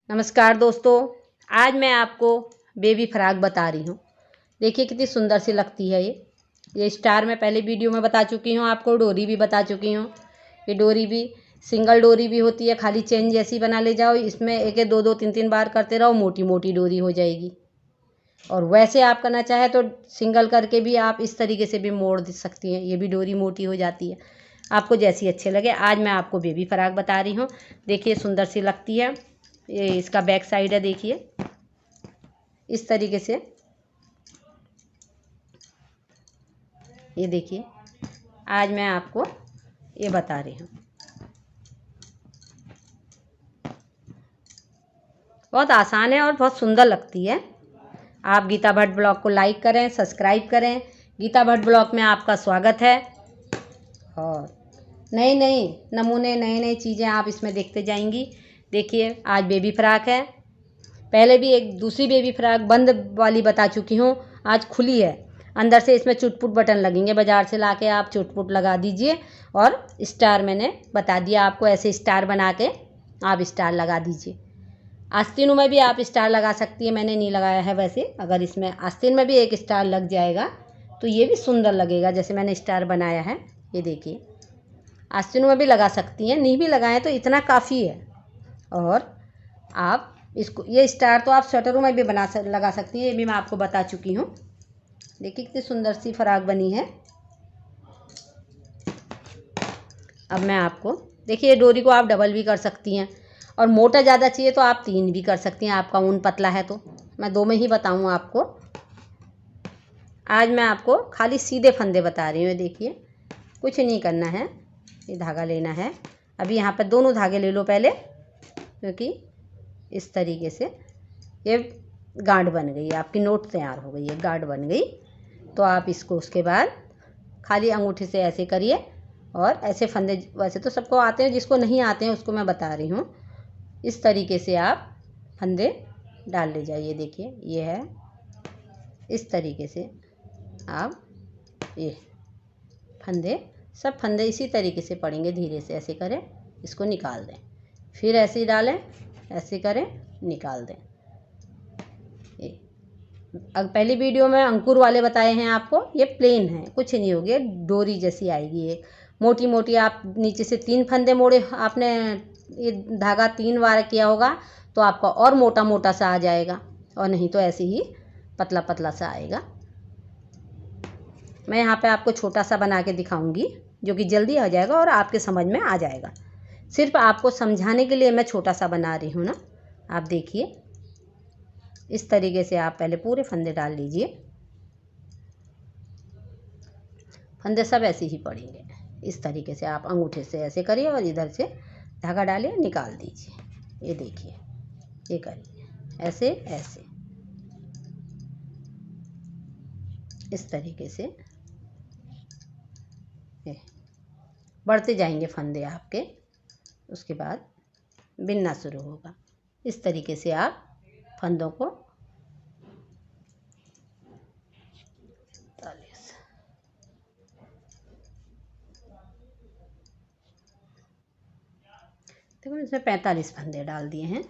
नमस्कार दोस्तों, आज मैं आपको बेबी फ्रॉक बता रही हूँ। देखिए कितनी सुंदर सी लगती है ये स्टार मैं पहले वीडियो में बता चुकी हूँ, आपको डोरी भी बता चुकी हूँ। ये डोरी भी सिंगल डोरी भी होती है, खाली चेन जैसी बना ले जाओ, इसमें एक एक दो दो तीन तीन बार करते रहो, मोटी मोटी डोरी हो जाएगी। और वैसे आप करना चाहे तो सिंगल करके भी आप इस तरीके से भी मोड़ सकती हैं, ये भी डोरी मोटी हो जाती है, आपको जैसी अच्छे लगे। आज मैं आपको बेबी फ्रॉक बता रही हूँ। देखिए सुंदर सी लगती है। ये इसका बैक साइड है, देखिए इस तरीके से। ये देखिए आज मैं आपको ये बता रही हूँ। बहुत आसान है और बहुत सुंदर लगती है। आप गीता भट्ट ब्लॉग को लाइक करें, सब्सक्राइब करें। गीता भट्ट ब्लॉग में आपका स्वागत है। और नई नई नमूने, नई नई चीज़ें आप इसमें देखते जाएंगी। देखिए आज बेबी फ्रॉक है, पहले भी एक दूसरी बेबी फ्रॉक बंद वाली बता चुकी हूँ, आज खुली है। अंदर से इसमें चुटपुट बटन लगेंगे, बाज़ार से लाके आप चुटपुट लगा दीजिए। और स्टार मैंने बता दिया आपको, ऐसे स्टार बना के आप स्टार लगा दीजिए। आस्तीनों में भी आप स्टार लगा सकती है, मैंने नहीं लगाया है वैसे। अगर इसमें आस्तीन में भी एक स्टार लग जाएगा तो ये भी सुंदर लगेगा, जैसे मैंने स्टार बनाया है। ये देखिए आस्तीनों में भी लगा सकती हैं, नहीं भी लगाएं तो इतना काफ़ी है। और आप इसको ये स्टार तो आप स्वेटरों में भी लगा सकती हैं, ये भी मैं आपको बता चुकी हूँ। देखिए कितनी सुंदर सी फ्रॉक बनी है। अब मैं आपको देखिए, डोरी को आप डबल भी कर सकती हैं, और मोटा ज़्यादा चाहिए तो आप 3 भी कर सकती हैं, आपका ऊन पतला है तो। मैं 2 में ही बताऊँ आपको। आज मैं आपको खाली सीधे फंदे बता रही हूँ। देखिए कुछ नहीं करना है, ये धागा लेना है। अभी यहाँ पर दोनों धागे ले लो पहले, क्योंकि इस तरीके से ये गांठ बन गई, आपकी नोट तैयार हो गई है, गांठ बन गई। तो आप इसको उसके बाद खाली अंगूठे से ऐसे करिए, और ऐसे फंदे वैसे तो सबको आते हैं, जिसको नहीं आते हैं उसको मैं बता रही हूँ। इस तरीके से आप फंदे डाल ले जाइए। देखिए ये है, इस तरीके से आप ये फंदे, सब फंदे इसी तरीके से पड़ेंगे, धीरे से ऐसे करें, इसको निकाल दें, फिर ऐसे ही डालें, ऐसे करें, निकाल दें। अब पहली वीडियो में अंकुर वाले बताए हैं आपको, ये प्लेन है, कुछ नहीं होगी, डोरी जैसी आएगी। एक मोटी मोटी आप नीचे से 3 फंदे मोड़े, आपने ये धागा 3 बार किया होगा तो आपका और मोटा मोटा सा आ जाएगा, और नहीं तो ऐसे ही पतला पतला सा आएगा। मैं यहाँ पे आपको छोटा सा बना के दिखाऊंगी, जो कि जल्दी आ जाएगा और आपके समझ में आ जाएगा। सिर्फ आपको समझाने के लिए मैं छोटा सा बना रही हूँ ना। आप देखिए इस तरीके से आप पहले पूरे फंदे डाल लीजिए। फंदे सब ऐसे ही पड़ेंगे, इस तरीके से आप अंगूठे से ऐसे करिए और इधर से धागा डालिए, निकाल दीजिए। ये देखिए, ये करिए ऐसे ऐसे, इस तरीके से बढ़ते जाएंगे फंदे आपके। उसके बाद बिनना शुरू होगा। इस तरीके से आप फंदों को देखो, इसमें 45 फंदे डाल दिए हैं,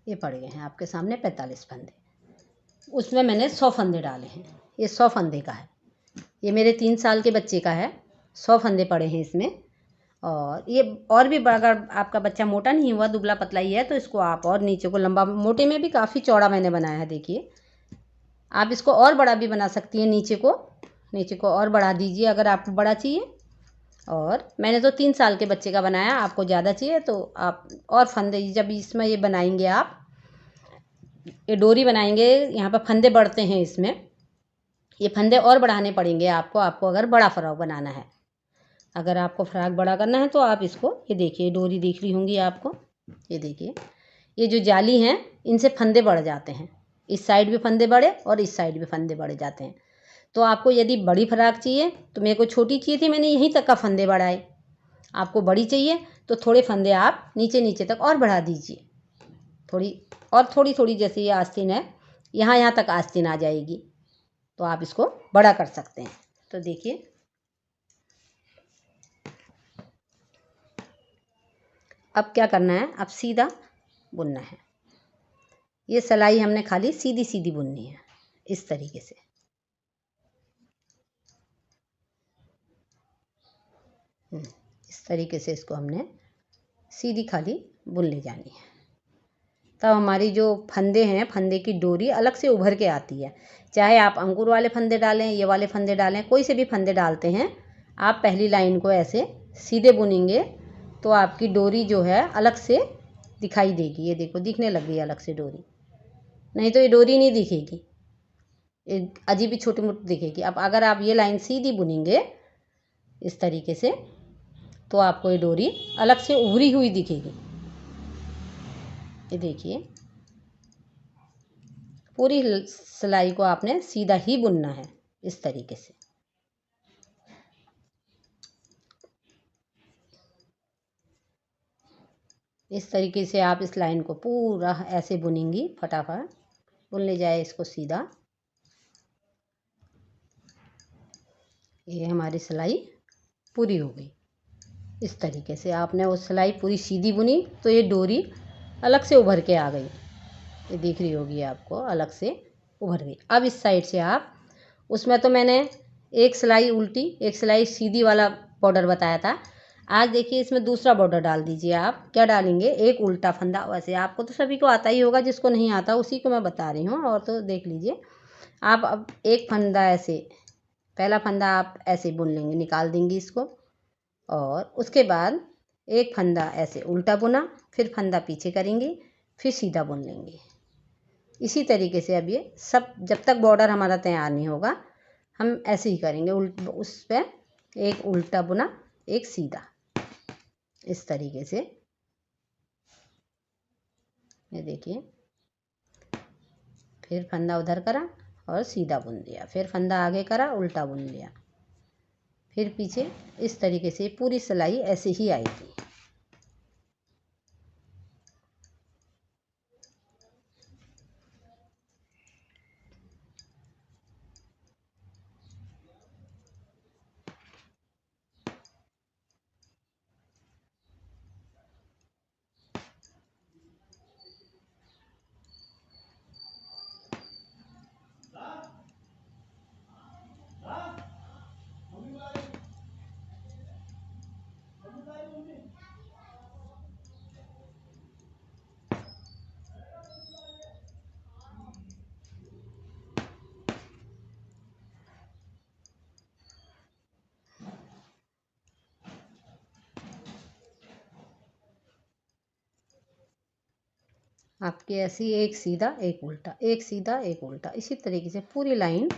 ये पड़ गए हैं आपके सामने 45 फंदे। उसमें मैंने 100 फंदे डाले हैं, ये 100 फंदे का है, ये मेरे 3 साल के बच्चे का है। 100 फंदे पड़े हैं इसमें। और ये और भी अगर आपका बच्चा मोटा नहीं हुआ, दुबला पतला ही है, तो इसको आप और नीचे को लंबा, मोटे में भी काफ़ी चौड़ा मैंने बनाया है। देखिए आप इसको और बड़ा भी बना सकती हैं, नीचे को और बढ़ा दीजिए अगर आपको बड़ा चाहिए। और मैंने तो 3 साल के बच्चे का बनाया, आपको ज़्यादा चाहिए तो आप और फंदे, जब इसमें ये बनाएंगे आप, ये डोरी बनाएंगे, यहाँ पर फंदे बढ़ते हैं इसमें, ये फंदे और बढ़ाने पड़ेंगे आपको अगर बड़ा फ्रॉक बनाना है। अगर आपको फ्रॉक बड़ा करना है तो आप इसको, ये देखिए डोरी दिख रही होंगी आपको, ये देखिए ये जो जाली हैं इनसे फंदे बढ़ जाते हैं, इस साइड भी फंदे बढ़े और इस साइड भी फंदे बढ़ जाते हैं। तो आपको यदि बड़ी फ्रॉक चाहिए, तो मेरे को छोटी चाहिए थी, मैंने यहीं तक का फंदे बढ़ाए। आपको बड़ी चाहिए तो थोड़े फंदे आप नीचे नीचे तक और बढ़ा दीजिए, थोड़ी थोड़ी, जैसे ये आस्तीन है, यहाँ तक आस्तीन आ जाएगी, तो आप इसको बड़ा कर सकते हैं। तो देखिए अब क्या करना है, अब सीधा बुनना है। ये सिलाई हमने खाली सीधी सीधी बुननी है इस तरीके से। इस तरीके से इसको हमने सीधी खाली बुन ले जानी है। तब हमारी जो फंदे हैं, फंदे की डोरी अलग से उभर के आती है। चाहे आप अंकुर वाले फंदे डालें, ये वाले फंदे डालें, कोई से भी फंदे डालते हैं, आप पहली लाइन को ऐसे सीधे बुनेंगे तो आपकी डोरी जो है अलग से दिखाई देगी। ये देखो दिखने लग गई अलग से डोरी, नहीं तो ये डोरी नहीं दिखेगी, ये अजीब ही छोटी मोटी दिखेगी। अब अगर आप ये लाइन सीधी बुनेंगे इस तरीके से तो आपको ये डोरी अलग से उभरी हुई दिखेगी। ये देखिए पूरी सिलाई को आपने सीधा ही बुनना है इस तरीके से। इस तरीके से आप इस लाइन को पूरा ऐसे बुनेंगी, फटाफट बुन ले जाए इसको सीधा। ये हमारी सिलाई पूरी हो गई। इस तरीके से आपने वो सिलाई पूरी सीधी बुनी तो ये डोरी अलग से उभर के आ गई। ये दिख रही होगी आपको, अलग से उभर गई। अब इस साइड से आप, उसमें तो मैंने एक सिलाई उल्टी एक सिलाई सीधी वाला बॉर्डर बताया था। आज देखिए इसमें दूसरा बॉर्डर डाल दीजिए। आप क्या डालेंगे, एक उल्टा फंदा। वैसे आपको तो सभी को आता ही होगा, जिसको नहीं आता उसी को मैं बता रही हूँ, और तो देख लीजिए आप। अब एक फंदा ऐसे, पहला फंदा आप ऐसे बुन लेंगे, निकाल देंगी इसको, और उसके बाद एक फंदा ऐसे उल्टा बुना, फिर फंदा पीछे करेंगी, फिर सीधा बुन लेंगे। इसी तरीके से अब ये सब, जब तक बॉर्डर हमारा तैयार नहीं होगा हम ऐसे ही करेंगे। उस पर एक उल्टा बुना, एक सीधा, इस तरीके से। ये देखिए, फिर फंदा उधर करा और सीधा बुन दिया, फिर फंदा आगे करा, उल्टा बुन लिया, फिर पीछे। इस तरीके से पूरी सिलाई ऐसे ही आएगी। आपकी ऐसी एक सीधा एक उल्टा, एक सीधा एक उल्टा, इसी तरीके से पूरी लाइन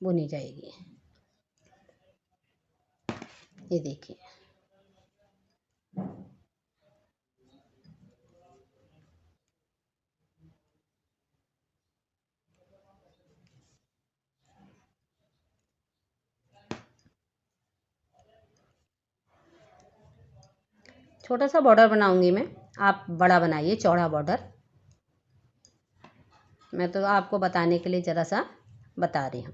बुनी जाएगी। ये देखिए, छोटा सा बॉर्डर बनाऊंगी मैं, आप बड़ा बनाइए, चौड़ा बॉर्डर। मैं तो आपको बताने के लिए ज़रा सा बता रही हूँ।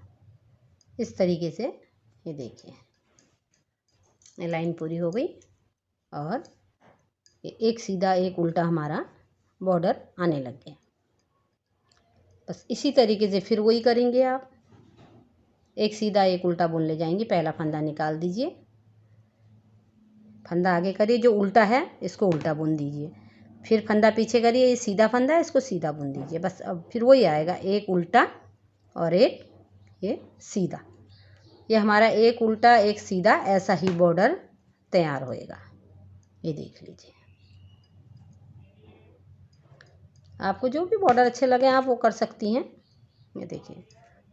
इस तरीके से ये देखिए, ये लाइन पूरी हो गई और एक सीधा एक उल्टा हमारा बॉर्डर आने लग गया। बस इसी तरीके से फिर वही करेंगे आप। एक सीधा एक उल्टा बुन ले जाएंगे। पहला फंदा निकाल दीजिए, फंदा आगे करिए, जो उल्टा है इसको उल्टा बुन दीजिए, फिर फंदा पीछे करिए, ये सीधा फंदा है इसको सीधा बुन दीजिए। बस अब फिर वही आएगा, एक उल्टा और एक ये सीधा। ये हमारा एक उल्टा एक सीधा ऐसा ही बॉर्डर तैयार होएगा। ये देख लीजिए, आपको जो भी बॉर्डर अच्छे लगे आप वो कर सकती हैं। ये देखिए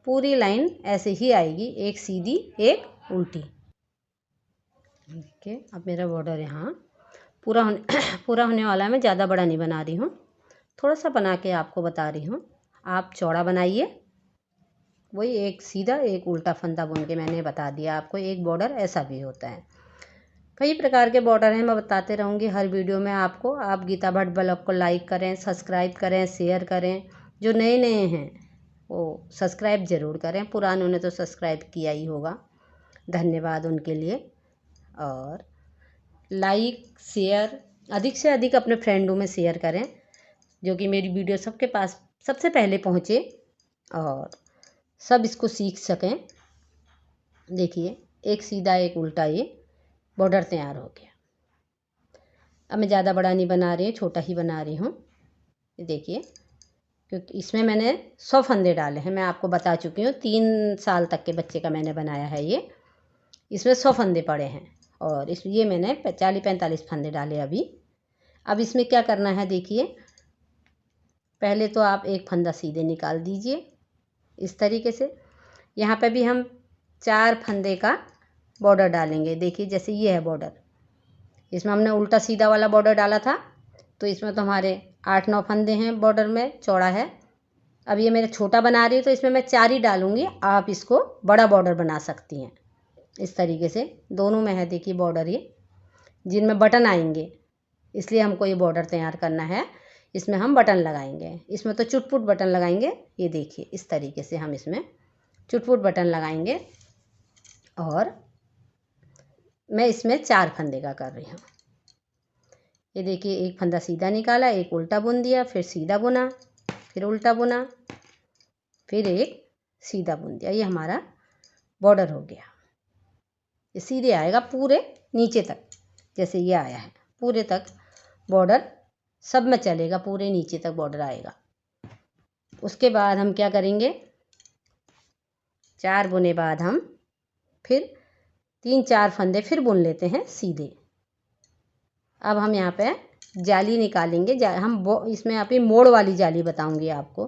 पूरी लाइन ऐसे ही आएगी, एक सीधी एक उल्टी। देखिए अब मेरा बॉर्डर यहाँ पूरा होने वाला है। मैं ज़्यादा बड़ा नहीं बना रही हूँ, थोड़ा सा बना के आपको बता रही हूँ। आप चौड़ा बनाइए, वही एक सीधा एक उल्टा फंदा बुन के मैंने बता दिया आपको। एक बॉर्डर ऐसा भी होता है, कई प्रकार के बॉर्डर हैं, मैं बताते रहूँगी हर वीडियो में आपको। आप गीता भट्ट ब्लॉग को लाइक करें, सब्सक्राइब करें, शेयर करें। जो नए नए हैं वो सब्सक्राइब ज़रूर करें, पुरानों ने तो सब्सक्राइब किया ही होगा, धन्यवाद उनके लिए। और लाइक शेयर अधिक से अधिक अपने फ्रेंडों में शेयर करें, जो कि मेरी वीडियो सबके पास सबसे पहले पहुँचे और सब इसको सीख सकें। देखिए, एक सीधा एक उल्टा ये बॉर्डर तैयार हो गया। अब मैं ज़्यादा बड़ा नहीं बना रही हूँ, छोटा ही बना रही हूँ। देखिए, क्योंकि इसमें मैंने 100 फंदे डाले हैं, मैं आपको बता चुकी हूँ। 3 साल तक के बच्चे का मैंने बनाया है ये। इसमें 100 फंदे पड़े हैं और ये मैंने 40-45 फंदे डाले अभी। अब इसमें क्या करना है, देखिए, पहले तो आप एक फंदा सीधे निकाल दीजिए इस तरीके से। यहाँ पे भी हम 4 फंदे का बॉर्डर डालेंगे। देखिए, जैसे ये है बॉर्डर, इसमें हमने उल्टा सीधा वाला बॉर्डर डाला था, तो इसमें तो हमारे 8-9 फंदे हैं, बॉर्डर में चौड़ा है। अब ये मेरा छोटा बना रही हूँ तो इसमें मैं 4 ही डालूँगी। आप इसको बड़ा बॉर्डर बना सकती हैं इस तरीके से। दोनों में है देखिए बॉर्डर, ये जिनमें बटन आएंगे, इसलिए हमको ये बॉर्डर तैयार करना है। इसमें हम बटन लगाएंगे, इसमें तो चुटपुट बटन लगाएंगे। ये देखिए, इस तरीके से हम इसमें चुटपुट बटन लगाएंगे और मैं इसमें 4 फंदे का कर रही हूँ। ये देखिए, एक फंदा सीधा निकाला, एक उल्टा बुन दिया, फिर सीधा बुना, फिर उल्टा बुना, फिर एक सीधा बुन दिया। ये हमारा बॉर्डर हो गया। ये सीधे आएगा पूरे नीचे तक, जैसे ये आया है पूरे तक बॉर्डर सब में चलेगा, पूरे नीचे तक बॉर्डर आएगा। उसके बाद हम क्या करेंगे, 4 बुने बाद हम फिर 3-4 फंदे फिर बुन लेते हैं सीधे। अब हम यहाँ पे जाली निकालेंगे। हम इसमें यहाँ पे मोड़ वाली जाली बताऊंगी आपको,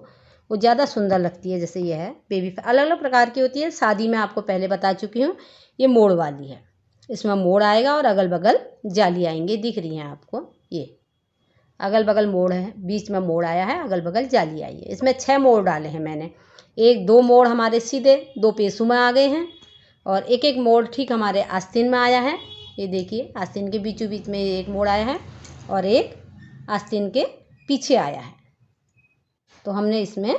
वो ज़्यादा सुंदर लगती है। जैसे ये है बेबी, अलग अलग प्रकार की होती है। शादी में आपको पहले बता चुकी हूँ, ये मोड़ वाली है। इसमें मोड़ आएगा और अगल बगल जाली आएंगे, दिख रही हैं आपको। ये अगल बगल मोड़ है, बीच में मोड़ आया है, अगल बगल जाली आई है। इसमें 6 मोड़ डाले हैं मैंने। 1-2 मोड़ हमारे सीधे 2 पेसों में आ गए हैं और एक एक मोड़ ठीक हमारे आस्तीन में आया है। ये देखिए, आस्तीन के बीचों बीच में एक मोड़ आया है और एक आस्तीन के पीछे आया है। तो हमने इसमें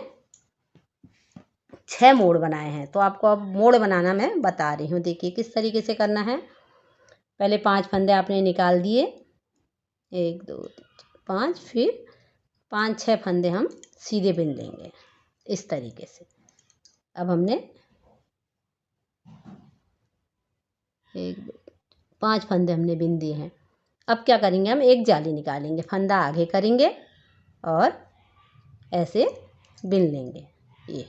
6 मोड़ बनाए हैं। तो आपको अब मोड़ बनाना मैं बता रही हूँ। देखिए किस तरीके से करना है। पहले 5 फंदे आपने निकाल दिए, 1 2 5, फिर 5-6 फंदे हम सीधे बिन लेंगे इस तरीके से। अब हमने 1 2 5 फंदे हमने बिन दिए हैं। अब क्या करेंगे, हम एक जाली निकालेंगे, फंदा आगे करेंगे और ऐसे बिन लेंगे। ये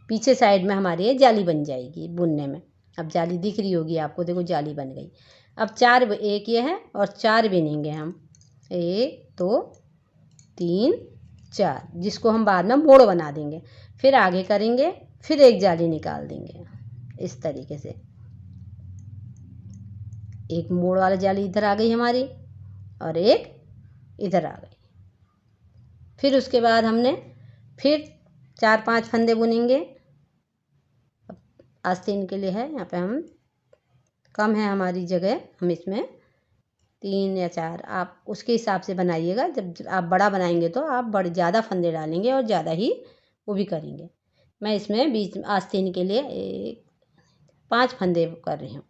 पीछे साइड में हमारी ये जाली बन जाएगी बुनने में। अब जाली दिख रही होगी आपको, देखो जाली बन गई। अब 4, एक ये है और 4 बिनेंगे हम, 1 2 3 4, जिसको हम बाद में मोड़ बना देंगे। फिर आगे करेंगे, फिर एक जाली निकाल देंगे इस तरीके से। एक मोड़ वाली जाली इधर आ गई हमारी और एक इधर आ गई। फिर उसके बाद हमने फिर 4-5 फंदे बुनेंगे। आस्तीन के लिए है, यहाँ पे हम कम है हमारी जगह, हम इसमें 3 या 4 आप उसके हिसाब से बनाइएगा। जब आप बड़ा बनाएंगे तो आप ज़्यादा फंदे डालेंगे और ज़्यादा ही वो भी करेंगे। मैं इसमें बीच आस्तीन के लिए 5 फंदे कर रही हूँ।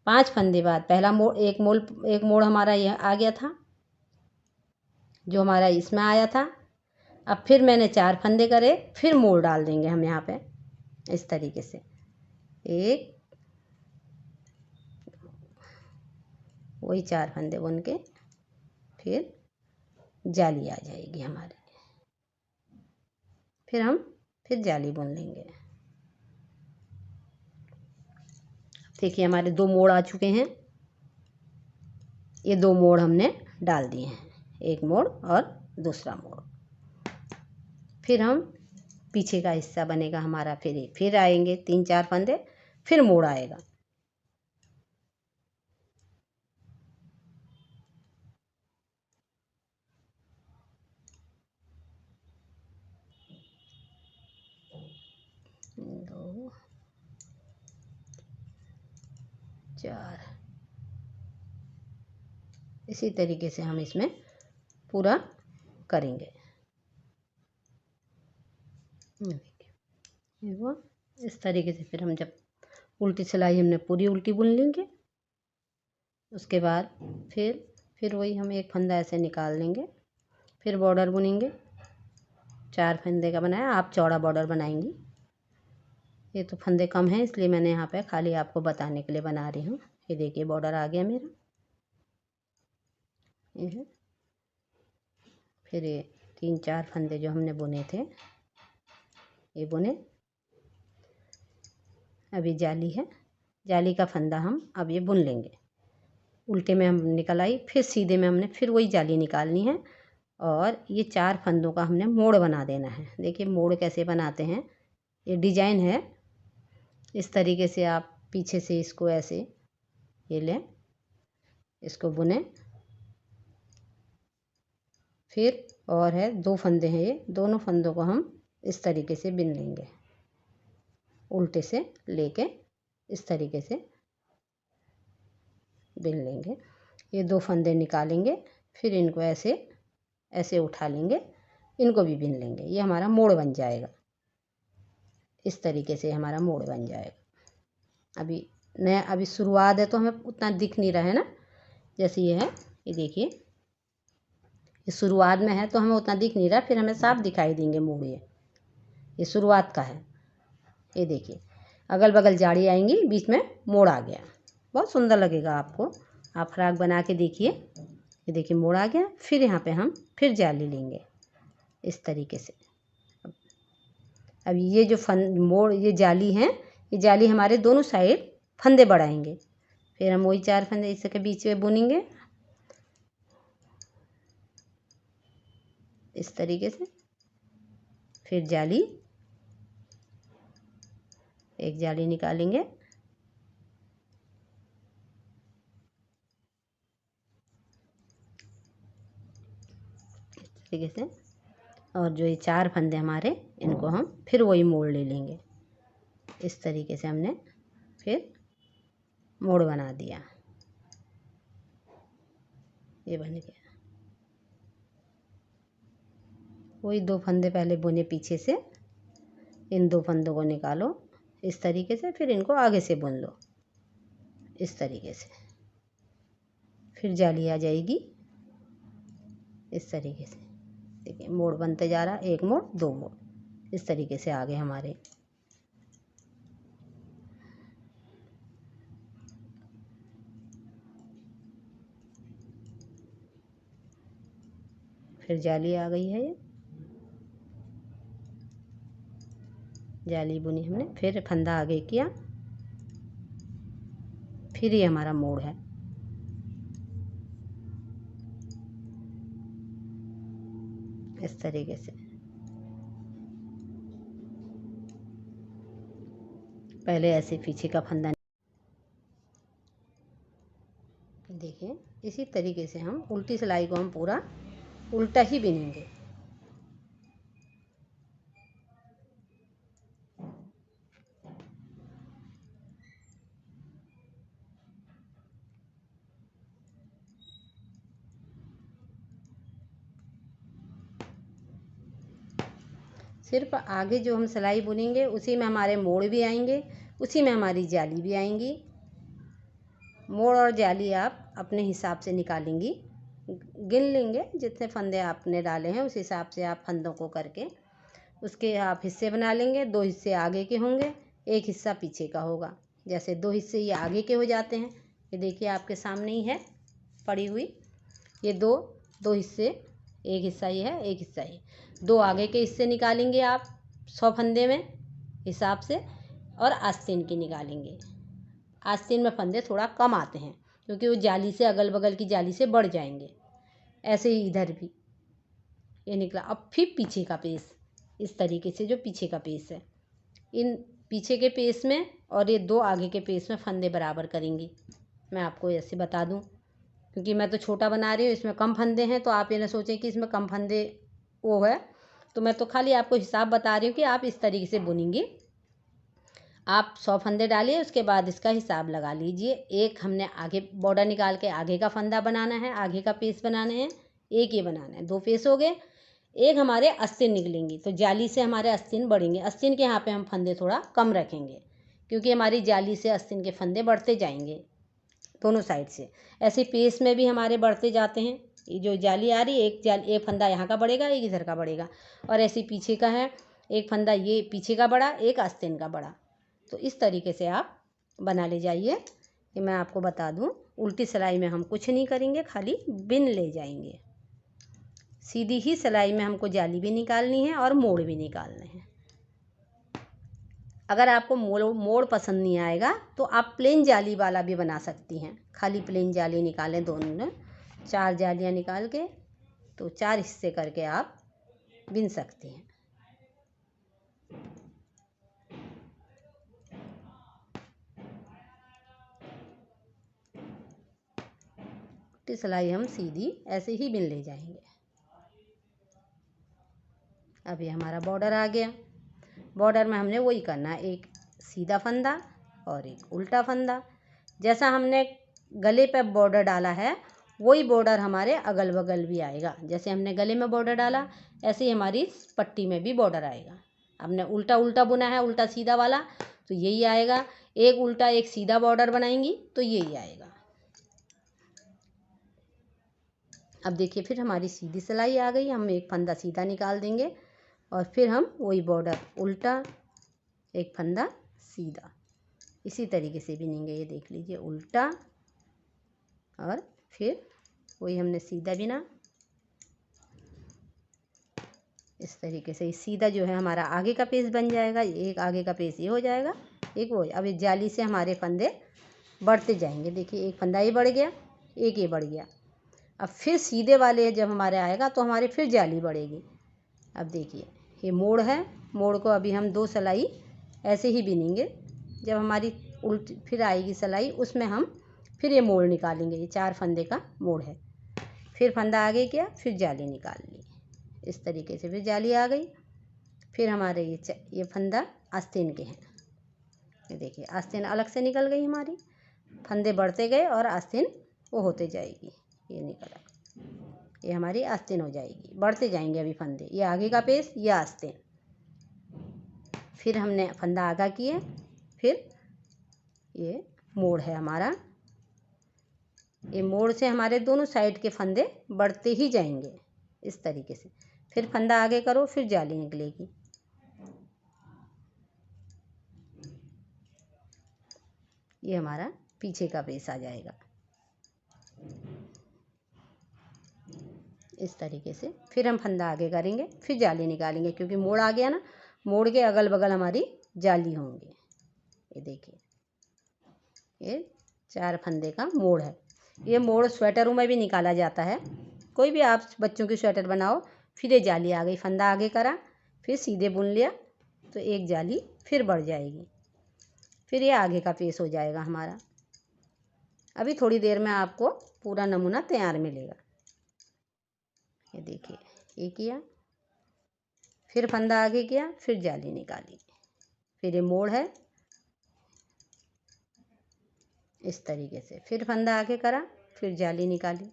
5 फंदे बाद पहला मोड़, एक मोड़ हमारा यह आ गया था जो हमारा इसमें आया था। अब फिर मैंने 4 फंदे करे, फिर मोड़ डाल देंगे हम यहाँ पे इस तरीके से। एक, वही 4 फंदे बुन के फिर जाली आ जाएगी हमारे। फिर हम फिर जाली बुन लेंगे। देखिए हमारे 2 मोड़ आ चुके हैं। ये 2 मोड़ हमने डाल दिए हैं, एक मोड़ और दूसरा मोड़। फिर हम पीछे का हिस्सा बनेगा हमारा, फिर आएंगे 3-4 फंदे, फिर मोड़ आएगा। दो 4, इसी तरीके से हम इसमें पूरा करेंगे। देखो इस तरीके से फिर हम जब उल्टी सिलाई हमने पूरी उल्टी बुन लेंगे, उसके बाद फिर फिर वही हम एक फंदा ऐसे निकाल लेंगे, फिर बॉर्डर बुनेंगे। 4 फंदे का बनाया, आप चौड़ा बॉर्डर बनाएंगी। ये तो फंदे कम हैं इसलिए मैंने यहाँ पे खाली आपको बताने के लिए बना रही हूँ। ये देखिए बॉर्डर आ गया मेरा, ये है। फिर ये 3-4 फंदे जो हमने बुने थे ये बुने। अभी जाली है, जाली का फंदा हम अब ये बुन लेंगे। उल्टे में हम निकल आई, फिर सीधे में हमने फिर वही जाली निकालनी है और ये 4 फंदों का हमने मोड़ बना देना है। देखिए मोड़ कैसे बनाते हैं, ये डिजाइन है। इस तरीके से आप पीछे से इसको ऐसे ये लें, इसको बुने। फिर और है 2 फंदे हैं, ये दोनों फंदों को हम इस तरीके से बिन लेंगे, उल्टे से लेके इस तरीके से बिन लेंगे। ये 2 फंदे निकालेंगे, फिर इनको ऐसे ऐसे उठा लेंगे, इनको भी बिन लेंगे। ये हमारा मोड़ बन जाएगा। इस तरीके से हमारा मोड़ बन जाएगा। अभी नया अभी शुरुआत है तो हमें उतना दिख नहीं रहा है ना, जैसे ये है। ये देखिए ये शुरुआत में है तो हमें उतना दिख नहीं रहा, फिर हमें साफ दिखाई देंगे मोड़। ये शुरुआत का है। ये देखिए अगल बगल जाड़ी आएंगी, बीच में मोड़ आ गया, बहुत सुंदर लगेगा आपको। आप फ्राक बना के देखिए। ये देखिए मोड़ आ गया। फिर यहाँ पे हम फिर जाली लेंगे इस तरीके से। अब ये जो मोड़ ये जाली है, ये जाली हमारे दोनों साइड फंदे बढ़ाएंगे। फिर हम वही 4 फंदे इसके बीच में बुनेंगे इस तरीके से। फिर जाली, एक जाली निकालेंगे, इस तरीके से। और जो ये 4 फंदे हमारे, इनको हम फिर वही मोड़ ले लेंगे इस तरीके से। हमने फिर मोड़ बना दिया, ये बन गया। वही 2 फंदे पहले बुने पीछे से, इन 2 फंदों को निकालो इस तरीके से, फिर इनको आगे से बुन लो इस तरीके से। फिर जाली आ जाएगी इस तरीके से। देखिए मोड़ बनते जा रहा, 1 मोड़ 2 मोड़ इस तरीके से आगे हमारे। फिर जाली आ गई है, ये जाली बुनी हमने, फिर फंदा आगे किया, फिर ये हमारा मोड़ है। इस तरीके से पहले ऐसे पीछे का फंदा। देखिए इसी तरीके से हम उल्टी सिलाई को हम पूरा उल्टा ही बिनेंगे। सिर्फ आगे जो हम सिलाई बुनेंगे उसी में हमारे मोड़ भी आएंगे, उसी में हमारी जाली भी आएंगी। मोड़ और जाली आप अपने हिसाब से निकालेंगी, गिन लेंगे जितने फंदे आपने डाले हैं उस हिसाब से आप फंदों को करके उसके आप हिस्से बना लेंगे। 2 हिस्से आगे के होंगे, 1 हिस्सा पीछे का होगा। जैसे 2 हिस्से ये आगे के हो जाते हैं, ये देखिए आपके सामने ही है पड़ी हुई। ये दो हिस्से, 1 हिस्सा ये है, 1 हिस्सा ये। 2 आगे के हिस्से निकालेंगे आप 100 फंदे में हिसाब से, और आस्तीन की निकालेंगे। आस्तीन में फंदे थोड़ा कम आते हैं क्योंकि वो जाली से अगल बगल की जाली से बढ़ जाएंगे। ऐसे ही इधर भी ये निकला। अब फिर पीछे का पेस इस तरीके से, जो पीछे का पेस है, इन पीछे के पेस में और ये 2 आगे के पेस में फंदे बराबर करेंगी। मैं आपको ऐसे बता दूं क्योंकि मैं तो छोटा बना रही हूँ, इसमें कम फंदे हैं, तो आप ये ना सोचें कि इसमें कम फंदे वो है। तो मैं तो खाली आपको हिसाब बता रही हूँ कि आप इस तरीके से बुनेंगी। आप 100 फंदे डालिए, उसके बाद इसका हिसाब लगा लीजिए। एक हमने आगे बॉर्डर निकाल के आगे का फंदा बनाना है, आगे का पेस बनाने हैं, एक ये बनाना है। 2 पेस हो गए। एक हमारे आस्तीन निकलेंगी तो जाली से हमारे आस्तीन बढ़ेंगे। आस्तीन के यहाँ पे हम फंदे थोड़ा कम रखेंगे क्योंकि हमारी जाली से आस्तीन के फंदे बढ़ते जाएंगे। दोनों साइड से। ऐसे पेस में भी हमारे बढ़ते जाते हैं। ये जो जाली आ रही है, एक फंदा यहाँ का बढ़ेगा, एक इधर का बढ़ेगा, और ऐसे पीछे का है, एक फंदा ये पीछे का बड़ा, एक आस्तीन का बड़ा। तो इस तरीके से आप बना ले जाइए। कि मैं आपको बता दूं, उल्टी सिलाई में हम कुछ नहीं करेंगे, खाली बिन ले जाएंगे। सीधी ही सिलाई में हमको जाली भी निकालनी है और मोड़ भी निकालने हैं। अगर आपको मोड़ पसंद नहीं आएगा तो आप प्लेन जाली वाला भी बना सकती हैं। खाली प्लेन जाली निकालें, दोनों 4 जालियाँ निकाल के, तो 4 हिस्से करके आप बिन सकती हैं। उल्टी सिलाई हम सीधी ऐसे ही बिन ले जाएंगे। अब ये हमारा बॉर्डर आ गया। बॉर्डर में हमने वही करना है, एक सीधा फंदा और एक उल्टा फंदा। जैसा हमने गले पे बॉर्डर डाला है, वही बॉर्डर हमारे अगल बगल भी आएगा। जैसे हमने गले में बॉर्डर डाला, ऐसे ही हमारी पट्टी में भी बॉर्डर आएगा। हमने उल्टा उल्टा बुना है, उल्टा सीधा वाला, तो यही आएगा। एक उल्टा एक सीधा बॉर्डर बनाएंगी तो यही आएगा। अब देखिए, फिर हमारी सीधी सिलाई आ गई। हम एक फंदा सीधा निकाल देंगे और फिर हम वही बॉर्डर उल्टा, एक फंदा सीधा, इसी तरीके से बिनेंगे। ये देख लीजिए, उल्टा और फिर वही हमने सीधा बिना। इस तरीके से सीधा जो है हमारा आगे का पेज बन जाएगा। एक आगे का पेज ये हो जाएगा, एक वो। अब इस जाली से हमारे फंदे बढ़ते जाएंगे। देखिए, एक फंदा ये बढ़ गया, एक ये बढ़ गया। अब फिर सीधे वाले जब हमारे आएगा तो हमारे फिर जाली बढ़ेगी। अब देखिए, ये मोड़ है, मोड़ को अभी हम 2 सिलाई ऐसे ही बिनेंगे। जब हमारी उल्टी फिर आएगी सिलाई, उसमें हम फिर ये मोड़ निकालेंगे। ये 4 फंदे का मोड़ है। फिर फंदा आगे किया, फिर जाली निकाल ली। इस तरीके से फिर जाली आ गई। फिर हमारे ये फंदा आस्तीन के हैं। ये देखिए, आस्तीन अलग से निकल गई हमारी। फंदे बढ़ते गए और आस्तीन वो होते जाएगी। ये निकला, ये हमारी आस्तीन हो जाएगी। बढ़ते जाएंगे अभी फंदे, ये आगे का पेज, ये आस्तीन। फिर हमने फंदा आगा किए, फिर ये मोड़ है हमारा। ये मोड़ से हमारे दोनों साइड के फंदे बढ़ते ही जाएंगे इस तरीके से। फिर फंदा आगे करो, फिर जाली निकलेगी। ये हमारा पीछे का पेज आ जाएगा इस तरीके से। फिर हम फंदा आगे करेंगे, फिर जाली निकालेंगे, क्योंकि मोड़ आ गया ना। मोड़ के अगल बगल हमारी जाली होंगे। ये देखिए, ये 4 फंदे का मोड़ है। ये मोड़ स्वेटरों में भी निकाला जाता है। कोई भी आप बच्चों की स्वेटर बनाओ, फिर ये जाली आ गई, फंदा आगे करा, फिर सीधे बुन लिया, तो एक जाली फिर बढ़ जाएगी। फिर ये आगे का पेज हो जाएगा हमारा। अभी थोड़ी देर में आपको पूरा नमूना तैयार मिलेगा। ये देखिए, ये किया, फिर फंदा आगे किया, फिर जाली निकाली, फिर ये मोड़ है इस तरीके से। फिर फंदा आगे करा, फिर जाली निकाली।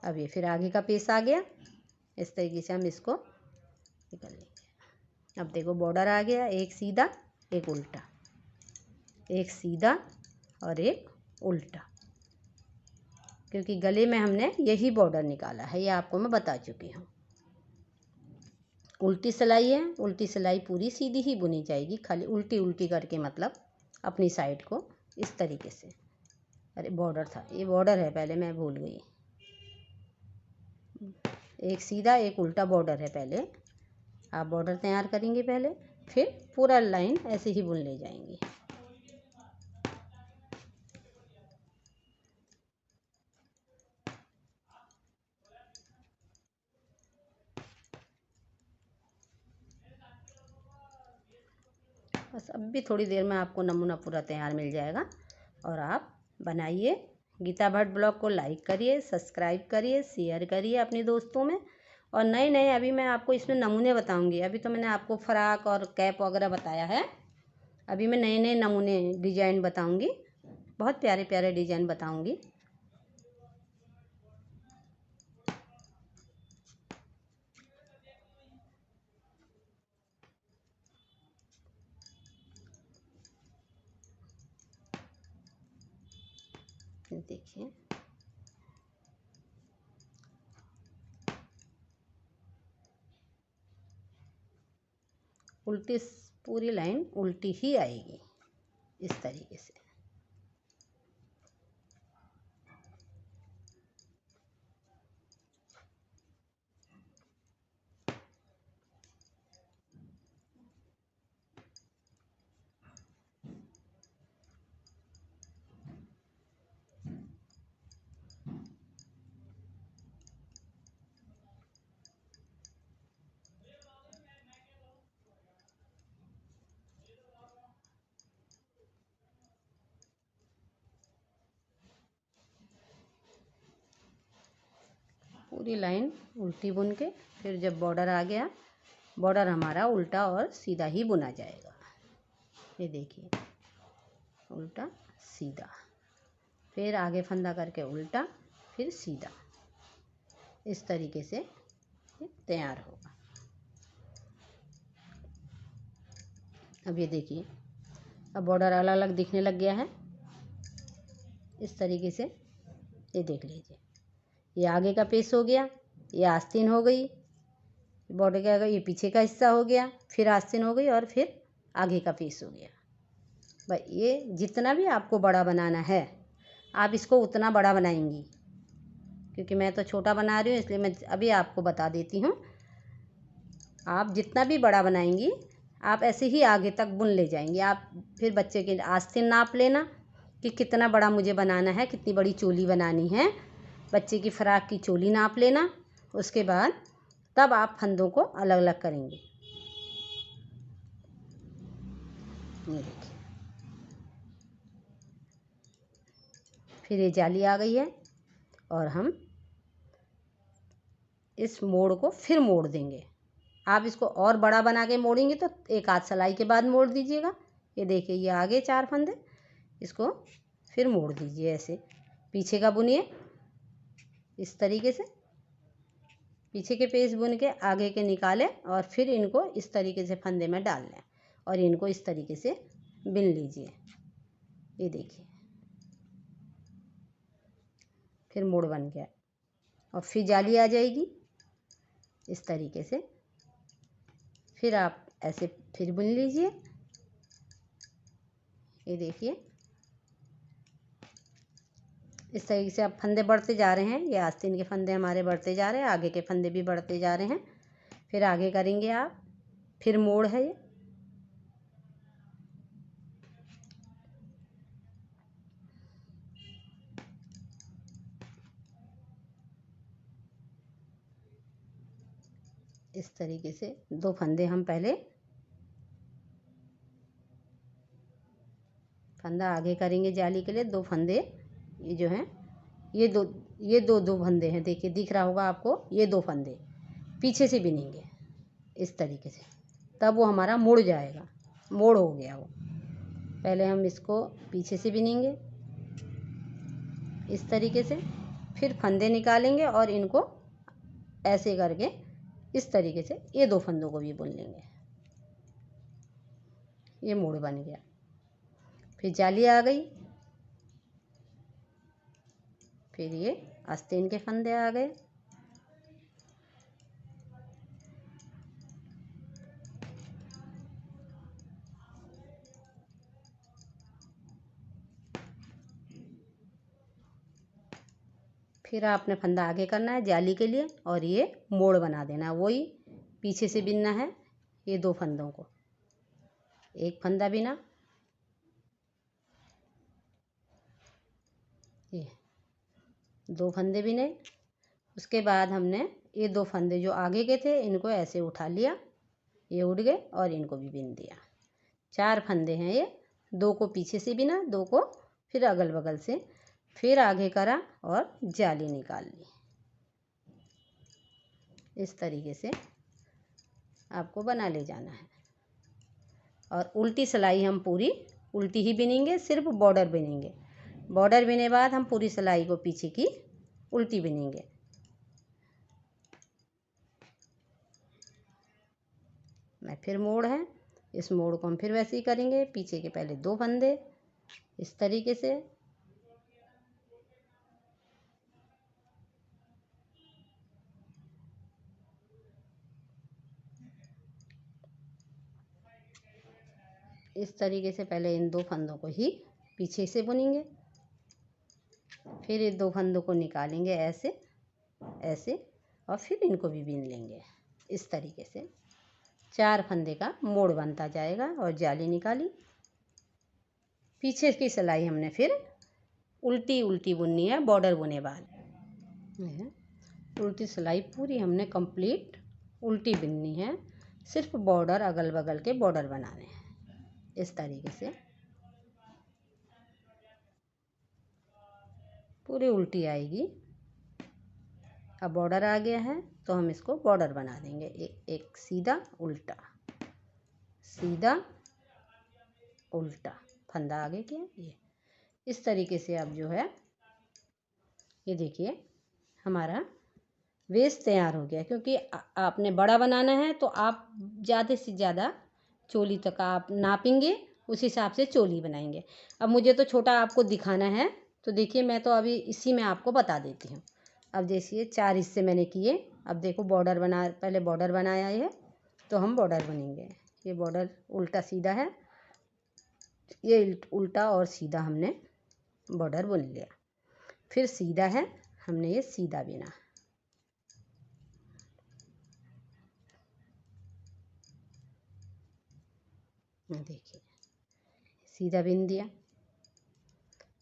अब ये फिर आगे का पेज आ गया। इस तरीके से हम इसको निकाल लेंगे। अब देखो, बॉर्डर आ गया, एक सीधा एक उल्टा, एक सीधा और एक उल्टा, क्योंकि गले में हमने यही बॉर्डर निकाला है। ये आपको मैं बता चुकी हूँ। उल्टी सिलाई है, उल्टी सिलाई पूरी सीधी ही बुनी जाएगी, खाली उल्टी उल्टी करके, मतलब अपनी साइड को इस तरीके से। अरे बॉर्डर था, ये बॉर्डर है, पहले मैं भूल गई। एक सीधा एक उल्टा बॉर्डर है। पहले आप बॉर्डर तैयार करेंगे पहले, फिर पूरा लाइन ऐसे ही बुन ले जाएंगे। बस अब भी थोड़ी देर में आपको नमूना पूरा तैयार मिल जाएगा। और आप बनाइए। गीता भट्ट ब्लॉग को लाइक करिए, सब्सक्राइब करिए, शेयर करिए अपने दोस्तों में। और नए नए अभी मैं आपको इसमें नमूने बताऊंगी। अभी तो मैंने आपको फ्रॉक और कैप वगैरह बताया है। अभी मैं नए नए नमूने डिजाइन बताऊंगी, बहुत प्यारे प्यारे डिजाइन बताऊंगी। देखिए उल्टी, पूरी लाइन उल्टी ही आएगी इस तरीके से। पूरी लाइन उल्टी बुन के फिर जब बॉर्डर आ गया, बॉर्डर हमारा उल्टा और सीधा ही बुना जाएगा। ये देखिए उल्टा सीधा, फिर आगे फंदा करके उल्टा फिर सीधा, इस तरीके से ये तैयार होगा। अब ये देखिए अब बॉर्डर अलग अलग दिखने लग गया है इस तरीके से। ये देख लीजिए, ये आगे का पेस हो गया, ये आस्तीन हो गई, बॉर्डर का ये पीछे का हिस्सा हो गया, फिर आस्तीन हो गई और फिर आगे का पेस हो गया। भाई ये जितना भी आपको बड़ा बनाना है आप इसको उतना बड़ा बनाएंगी, क्योंकि मैं तो छोटा बना रही हूँ इसलिए मैं अभी आपको बता देती हूँ। आप जितना भी बड़ा बनाएंगी आप ऐसे ही आगे तक बुन ले जाएंगी। आप फिर बच्चे के आस्तीन नाप लेना कि कितना बड़ा मुझे बनाना है, कितनी बड़ी चोली बनानी है, बच्चे की फ़्रॉक की चोली नाप लेना। उसके बाद तब आप फंदों को अलग अलग करेंगे। ये देखिए फिर ये जाली आ गई है और हम इस मोड़ को फिर मोड़ देंगे। आप इसको और बड़ा बना के मोड़ेंगे तो एक आध सिलाई के बाद मोड़ दीजिएगा। ये देखिए ये आगे 4 फंदे, इसको फिर मोड़ दीजिए ऐसे, पीछे का बुनिए इस तरीके से, पीछे के पेच बुन के आगे के निकालें और फिर इनको इस तरीके से फंदे में डाल लें और इनको इस तरीके से बिन लीजिए। ये देखिए फिर मोड़ बन गया और फिर जाली आ जाएगी इस तरीके से। फिर आप ऐसे फिर बुन लीजिए। ये देखिए इस तरीके से अब फंदे बढ़ते जा रहे हैं। ये आस्तीन के फंदे हमारे बढ़ते जा रहे हैं, आगे के फंदे भी बढ़ते जा रहे हैं। फिर आगे करेंगे आप, फिर मोड़ है ये। इस तरीके से 2 फंदे हम पहले फंदा आगे करेंगे जाली के लिए। 2 फंदे ये जो हैं ये दो फंदे हैं, देखिए दिख रहा होगा आपको। ये 2 फंदे पीछे से बिनेंगे इस तरीके से, तब वो हमारा मुड़ जाएगा, मोड़ हो गया वो। पहले हम इसको पीछे से बिनेंगे इस तरीके से, फिर फंदे निकालेंगे और इनको ऐसे करके इस तरीके से ये 2 फंदों को भी बुन लेंगे। ये मोड़ बन गया। फिर जाली आ गई, फिर ये आस्तीन के फंदे आ गए। फिर आपने फंदा आगे करना है जाली के लिए और ये मोड़ बना देना है, वही पीछे से बिनना है। ये 2 फंदों को, एक फंदा बिना, ये 2 फंदे बिने। उसके बाद हमने ये 2 फंदे जो आगे के थे इनको ऐसे उठा लिया, ये उड़ गए और इनको भी बिन दिया। 4 फंदे हैं ये, 2 को पीछे से बिना, 2 को फिर अगल बगल से, फिर आगे करा और जाली निकाल ली। इस तरीके से आपको बना ले जाना है। और उल्टी सिलाई हम पूरी उल्टी ही बिनेंगे, सिर्फ बॉर्डर बिनेंगे। बॉर्डर बिने बाद हम पूरी सिलाई को पीछे की उल्टी बिनेंगे। मैं फिर मोड़ है, इस मोड़ को हम फिर वैसे ही करेंगे। पीछे के पहले 2 फंदे इस तरीके से, इस तरीके से पहले इन 2 फंदों को ही पीछे से बुनेंगे, फिर ये 2 फंदों को निकालेंगे ऐसे ऐसे, और फिर इनको भी बीन लेंगे। इस तरीके से 4 फंदे का मोड़ बनता जाएगा। और जाली निकाली, पीछे की सिलाई हमने फिर उल्टी उल्टी बुननी है, बॉर्डर बुने बाद उल्टी सिलाई पूरी हमने कंप्लीट उल्टी बुननी है। सिर्फ बॉर्डर अगल बगल के बॉर्डर बनाने हैं इस तरीके से, पूरी उल्टी आएगी। अब बॉर्डर आ गया है तो हम इसको बॉर्डर बना देंगे। एक सीधा उल्टा, सीधा उल्टा, फंदा आगे किया। ये इस तरीके से अब जो है ये देखिए हमारा वेस्ट तैयार हो गया। क्योंकि आपने बड़ा बनाना है तो आप ज़्यादा से ज़्यादा चोली तक आप नापेंगे, उस हिसाब से चोली बनाएंगे। अब मुझे तो छोटा आपको दिखाना है, तो देखिए मैं तो अभी इसी में आपको बता देती हूँ। अब देखिए 4 हिस्से मैंने किए। अब देखो बॉर्डर बना, पहले बॉर्डर बनाया है तो हम बॉर्डर बुनेंगे। ये बॉर्डर उल्टा सीधा है, ये उल्टा और सीधा हमने बॉर्डर बुन लिया। फिर सीधा है, हमने ये सीधा बिना, देखिए सीधा बिन दिया।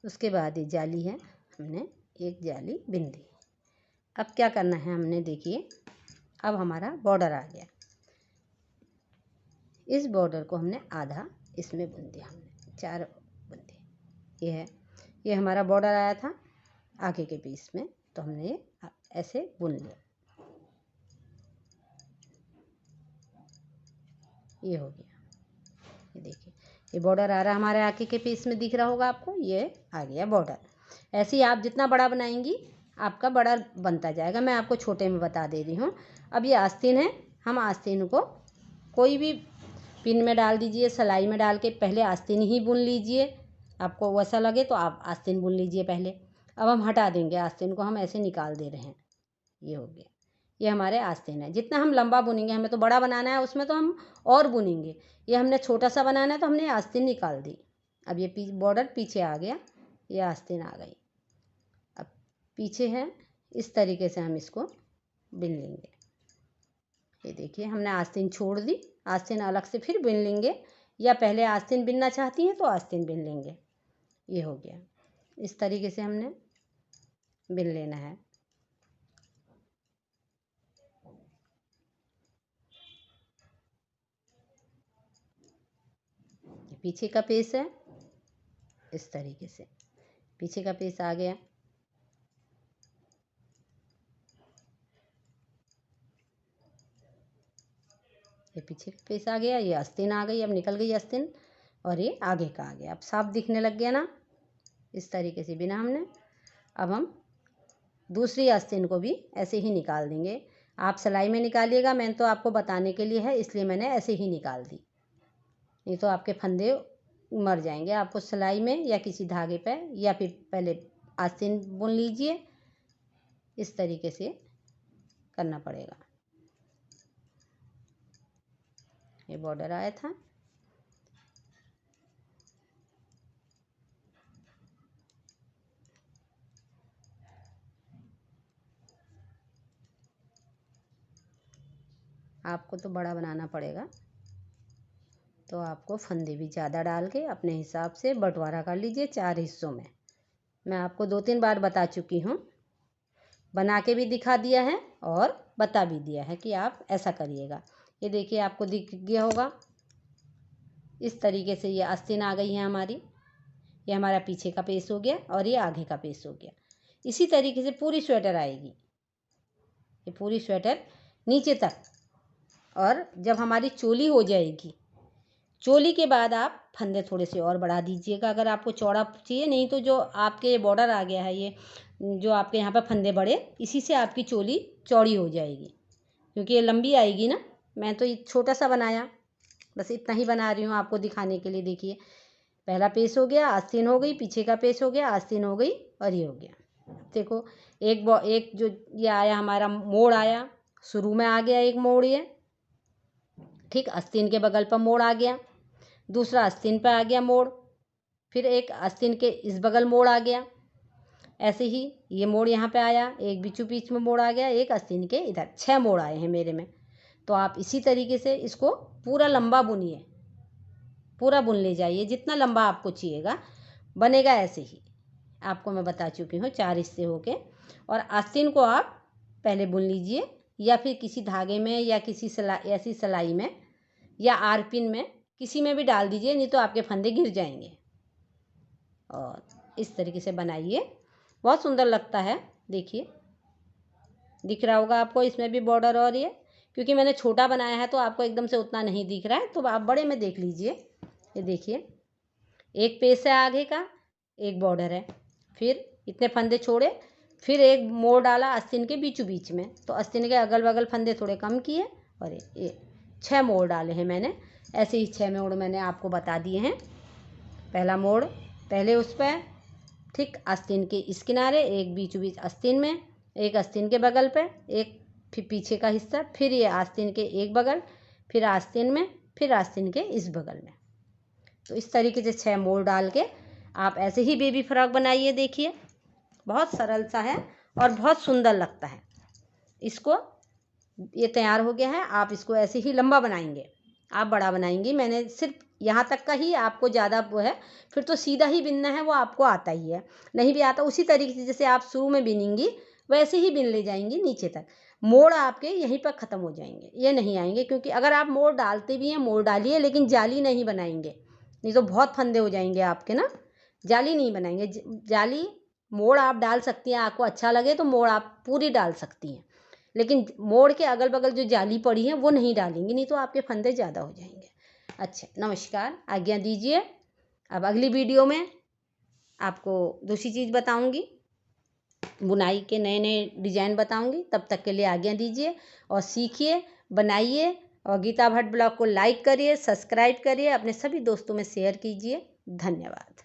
उसके बाद ये जाली है, हमने एक जाली बिन दी। अब क्या करना है हमने, देखिए अब हमारा बॉर्डर आ गया। इस बॉर्डर को हमने आधा इसमें बुन दिया, हमने 4 बुन दिए। ये है, ये हमारा बॉर्डर आया था आगे के पीस में, तो हमने ये ऐसे बुन लिया। ये हो गया, ये देखिए ये बॉर्डर आ रहा है हमारे आगे के पीस में, दिख रहा होगा आपको, ये आ गया बॉर्डर। ऐसे ही आप जितना बड़ा बनाएंगी आपका बड़ा बनता जाएगा। मैं आपको छोटे में बता दे रही हूँ। अब ये आस्तीन है, हम आस्तीन को कोई भी पिन में डाल दीजिए, सिलाई में डाल के पहले आस्तीन ही बुन लीजिए। आपको वैसा लगे तो आप आस्तीन बुन लीजिए पहले। अब हम हटा देंगे आस्तीन को, हम ऐसे निकाल दे रहे हैं। ये हो गया, ये हमारे आस्तीन है। जितना हम लंबा बुनेंगे, हमें तो बड़ा बनाना है उसमें तो हम और बुनेंगे। ये हमने छोटा सा बनाना है तो हमने आस्तीन निकाल दी। अब ये बॉर्डर पीछे आ गया, ये आस्तीन आ गई। अब पीछे है, इस तरीके से हम इसको बिन लेंगे। ये देखिए हमने आस्तीन छोड़ दी, आस्तीन अलग से फिर बिन लेंगे, या पहले आस्तीन बिनना चाहती हैं तो आस्तीन बिन लेंगे। ये हो गया, इस तरीके से हमने बिन लेना है। पीछे का पेस है, इस तरीके से पीछे का पेस आ गया। ये पीछे का पेस आ गया, ये आस्तीन आ गई, अब निकल गई आस्तीन, और ये आगे का आ गया। अब साफ दिखने लग गया ना, इस तरीके से बिना हमने। अब हम दूसरी आस्तीन को भी ऐसे ही निकाल देंगे। आप सिलाई में निकालिएगा, मैंने तो आपको बताने के लिए है इसलिए मैंने ऐसे ही निकाल दी, नहीं तो आपके फंदे मर जाएंगे। आपको सिलाई में या किसी धागे पे, या फिर पहले आस्तीन बुन लीजिए, इस तरीके से करना पड़ेगा। ये बॉर्डर आया था, आपको तो बड़ा बनाना पड़ेगा, तो आपको फंदे भी ज़्यादा डाल के अपने हिसाब से बंटवारा कर लीजिए 4 हिस्सों में। मैं आपको 2-3 बार बता चुकी हूँ, बना के भी दिखा दिया है और बता भी दिया है कि आप ऐसा करिएगा। ये देखिए आपको दिख गया होगा, इस तरीके से ये आस्तीन आ गई है हमारी। ये हमारा पीछे का पेस हो गया और ये आगे का पेस हो गया। इसी तरीके से पूरी स्वेटर आएगी, ये पूरी स्वेटर नीचे तक। और जब हमारी चोली हो जाएगी, चोली के बाद आप फंदे थोड़े से और बढ़ा दीजिएगा अगर आपको चौड़ा चाहिए। नहीं तो जो आपके बॉर्डर आ गया है, ये जो आपके यहाँ पर फंदे बढ़े, इसी से आपकी चोली चौड़ी हो जाएगी, क्योंकि ये लंबी आएगी ना। मैं तो ये छोटा सा बनाया, बस इतना ही बना रही हूँ आपको दिखाने के लिए। देखिए पहला पेस हो गया, आस्तीन हो गई, पीछे का पेस हो गया, आस्तीन हो गई, और ये हो गया। देखो एक जो ये आया हमारा मोड़ आया, शुरू में आ गया एक मोड़, ये ठीक आस्तीन के बगल पर मोड़ आ गया। दूसरा आस्तीन पे आ गया मोड़, फिर एक आस्तीन के इस बगल मोड़ आ गया, ऐसे ही ये मोड़ यहाँ पे आया, एक बीचों बीच में मोड़ आ गया, एक आस्तीन के इधर, 6 मोड़ आए हैं मेरे में। तो आप इसी तरीके से इसको पूरा लंबा बुनिए, पूरा बुन ले जाइए जितना लंबा आपको चाहिएगा, बनेगा ऐसे ही। आपको मैं बता चुकी हूँ 4 हिस्से होके। और आस्तीन को आप पहले बुन लीजिए, या फिर किसी धागे में या किसी ऐसी सिलाई में या आरपिन में, किसी में भी डाल दीजिए, नहीं तो आपके फंदे गिर जाएंगे। और इस तरीके से बनाइए, बहुत सुंदर लगता है। देखिए दिख रहा होगा आपको, इसमें भी बॉर्डर, और ये क्योंकि मैंने छोटा बनाया है तो आपको एकदम से उतना नहीं दिख रहा है, तो आप बड़े में देख लीजिए। ये देखिए, एक पेच है आगे का, एक बॉर्डर है, फिर इतने फंदे छोड़े, फिर एक मोड़ डाला आस्तीन के बीचों बीच में, तो आस्तीन के अगल बगल फंदे थोड़े कम किए, और ये 6 मोड़ डाले हैं मैंने। ऐसे ही 6 मोड़ मैंने आपको बता दिए हैं। पहला मोड़ पहले उस पर, ठीक आस्तीन के इस किनारे, एक बीचों बीच आस्तीन में, एक आस्तीन के बगल पे, एक फिर पीछे का हिस्सा, फिर ये आस्तीन के एक बगल, फिर आस्तीन में, फिर आस्तीन के इस बगल में। तो इस तरीके से 6 मोड़ डाल के आप ऐसे ही बेबी फ्रॉक बनाइए। देखिए बहुत सरल सा है और बहुत सुंदर लगता है। इसको, ये तैयार हो गया है, आप इसको ऐसे ही लंबा बनाएंगे, आप बड़ा बनाएंगी। मैंने सिर्फ यहाँ तक का ही आपको ज़्यादा वो है, फिर तो सीधा ही बिनना है, वो आपको आता ही है। नहीं भी आता उसी तरीके से जैसे आप शुरू में बिनेंगी वैसे ही बिन ले जाएंगी नीचे तक। मोड़ आपके यहीं पर ख़त्म हो जाएंगे, ये नहीं आएंगे, क्योंकि अगर आप मोड़ डालते भी हैं, मोड़ डालिए, लेकिन जाली नहीं बनाएंगे, नहीं तो बहुत फंदे हो जाएंगे आपके ना। जाली नहीं बनाएंगे, जाली मोड़ आप डाल सकती हैं, आपको अच्छा लगे तो मोड़ आप पूरी डाल सकती हैं, लेकिन मोड़ के अगल बगल जो जाली पड़ी है वो नहीं डालेंगी, नहीं तो आपके फंदे ज़्यादा हो जाएंगे। अच्छा, नमस्कार, आज्ञा दीजिए। अब अगली वीडियो में आपको दूसरी चीज़ बताऊंगी, बुनाई के नए नए डिजाइन बताऊंगी। तब तक के लिए आज्ञा दीजिए और सीखिए, बनाइए, और गीता भट्ट ब्लॉग को लाइक करिए, सब्सक्राइब करिए, अपने सभी दोस्तों में शेयर कीजिए। धन्यवाद।